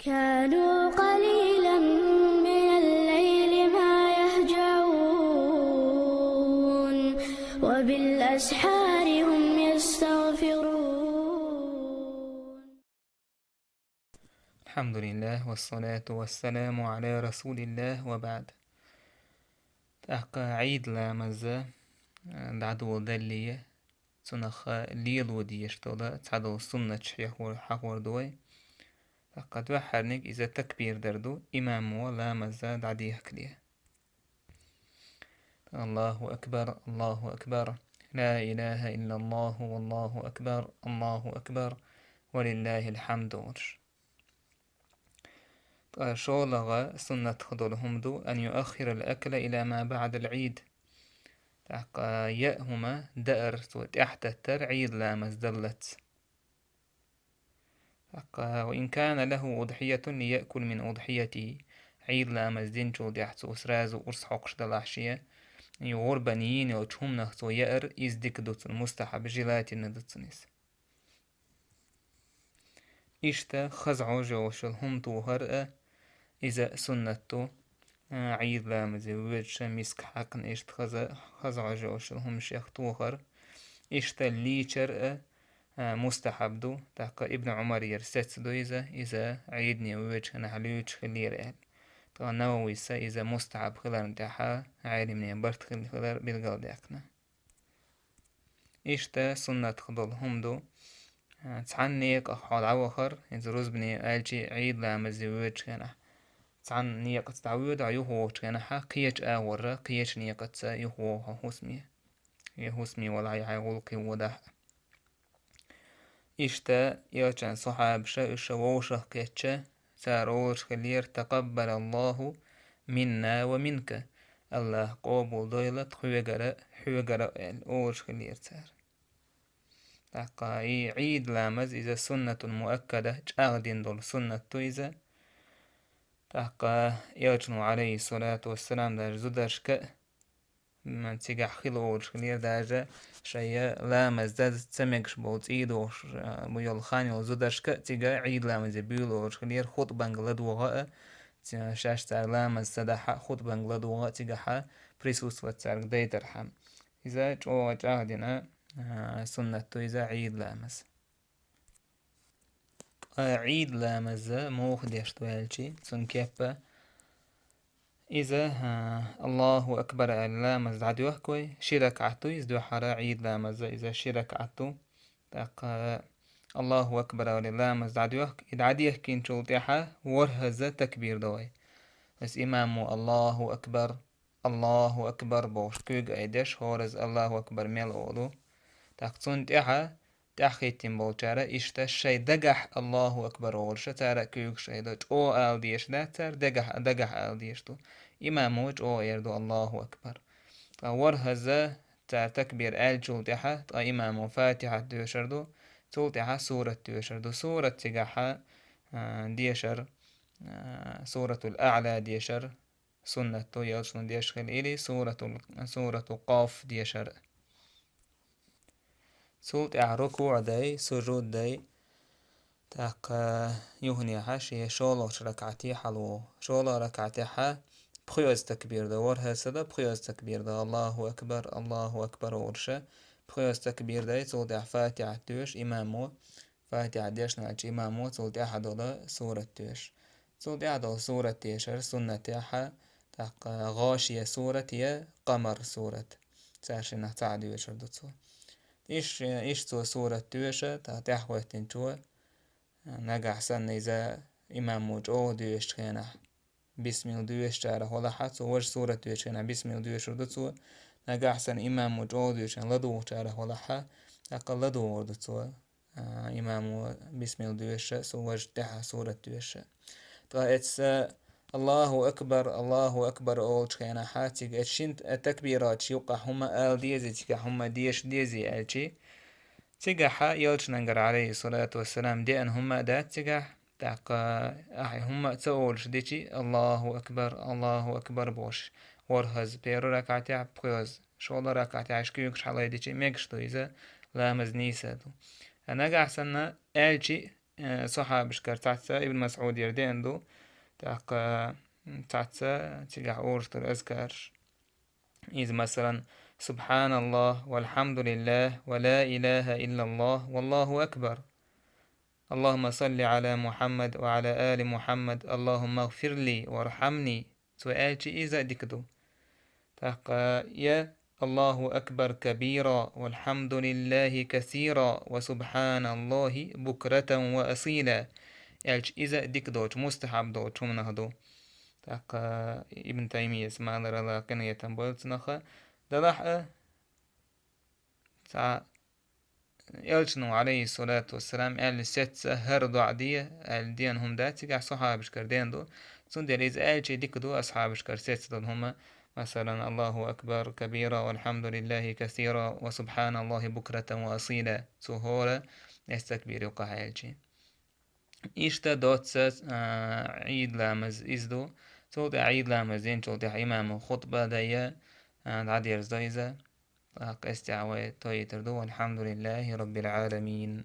كانوا قليلا من الليل ما يهجعون وبالأسحار هم يستغفرون. الحمد لله والصلاة والسلام على رسول الله وبعد. عيد لامزة دعدو دلية تنخ ليل وديش تودا تعدو السنة حقور دوي قد وحرنك إذا تكبير دردو إمامو لامزة دعديه كليه. الله أكبر الله أكبر لا إله إلا الله والله أكبر الله أكبر ولله الحمد. شولغ سنة خضرهم دو أن يؤخر الأكل إلى ما بعد العيد. يأهما دأر تحت الترعيد لامز دلت. وإن كان له أضحية ليأكل من أضحيته عيد لامز دينشو ديحتو سرازو أرس حقش دلعشية يغربانيين يوجهم نختو يأر إزدك دوت المستحب جلاتي ندتنس إشتا خزعو جوشلهم توهرأ إذا سنتو عيد لامز ويدش مسك حقن إشت خزعو جوشلهم شيخ توهر إشتا ليشر مستحب دو تحقى ابن عمر يرسس دو إذا عيدني ويدش نحليوش خلير أهل طبعا نووي إذا مستحب خلال نتاحا عالمني برت خلال بالقل داكنا إشتا سنة خضلهم دو تعنيك أحوال عوخر إذا رزبني آلجي عيد لامز ويدش كنا تعن نيقة تعويد عيوهو كنحا قيش آورا قيش نيقة يهو هوسمي يهوسمي ولا يعولقي ودح إشتا يوچن صحاب شا ووشه كيتشا ساروش خلير تقبل الله منا ومنك الله قابل دويلت حوغرا الأوش خلير سار تقاي عيد لامز إذا سنة مؤكدة جاغدين دول سنة إذا تحقا يوچنو عليه الصلاة والسلام داج زدرشك من تيجا خلو خلير داجا شيء لامز داد تسمعش بوت إيدوش بيول خاني وزدرشك تيجا عيد لامز بيولوش خلير خط بنغلد وغاء شاش تار لامز سداحا خط بنغلد وغاء تيجا حا بريسوس وتسار ديتر حام إذا جو جاهدنا سنة إذا عيد لامز عيد لامز موخ ديشتو يالشي سن كيبا إذا الله أكبر لامز عدوه كوي شرك عتو يزدو حرا عيد لامز إذا شرك عتو الله أكبر لامز عدوه إذا عديه كين شلطيحة ورهز تكبير دوي بس إمامو الله أكبر الله أكبر بوش كوغ أيدش هورز الله أكبر ميل أولو تاقصون تيحة تأخيتين بولشارة إشتا الشي دقح الله أكبر أولشا تارا كيوك شي دوش أو آل ديش دا تار دقح آل ديش دو إماموش أو يردو الله أكبر ورهزة تار تكبير آل جولتها إمامو فاتحة ديشردو تولتها سورة ديشردو سورة تقاحة ديشر سورة الأعلى ديشر سنة يوشن ديشخل إلي سورة قاف ديشر سولت ركوع داي سجود داي تاق يهني حاشي شولوش ركعتي حلو شولا ركعتي حا بخيوز تكبير دا ورها سدا بخيوز تكبير دا الله أكبر ورشا بخيوز تكبير داي سولت فاتحة توش إمامو فاتحة ديش نالش إمامو سولت حدولا سورة توش سولت حدولا سورة تيشر سنة تيحا تاق غاشية سورة يا قمر سورة ساشي نحتاع ديوشر دوتسو إيش تو سورة توشة تحويتين تو نجح سنة إذا إمام موجو دوش كنا بسم الله دوش تاره ولا حتى وش سورة دوش كنا بسم الله دوش ردتو نجح سنة إمام موجو دوش لدو تاره ولا ح أقل لدو ردتو إمام بسم الله دوش سوج تها سورة دوش طائتس الله أكبر أولش كنا حاتيك أتشنت التكبيرات يوقع هما آل ديزي تيكا هما ديزي ألشي تيجا يلش ننقر عليه الصلاة والسلام دي أن هما دات تيجا تاقا هما تأولش ديشي الله أكبر بوش ورهز بيرو ركعتي بخيوز شولا ركعتي عشكيوكش حالي ديشي ميكشتو إذا لامز نيسادو أنا قاحسنا ألشي صحابش كر تعتسا ابن مسعود يردين دو تاق تعتسا تلح أورتر أذكر إذ مثلا سبحان الله والحمد لله ولا إله إلا الله والله أكبر اللهم صل على محمد وعلى آل محمد اللهم اغفر لي وارحمني سؤالش إذا دكدو تاق يا الله أكبر كبيرا والحمد لله كثيرا وسبحان الله بكرة وأصيلا يالش إذا ديك دوش مستحب دوش هم نهدو تاق ابن تيمية اسمع لرلا قنية بولت نخا دلح تاع يالشنو عليه الصلاة والسلام قال ست هردو عدية قال ديان هم داتي قاع صحابش كردين دو سندر إذا قالش ديك دو أصحابش كرسيت دول هما مثلا الله أكبر كبيرا والحمد لله كثيرا وسبحان الله بكرة وأصيلا سهولة يستكبير يقع يالشي إشتا دوتس عيد لامز إزدو سوط عيد لامزين سوط إمام خطبة دايا عدير زايزة استعوى تويتردو والحمد لله رب العالمين.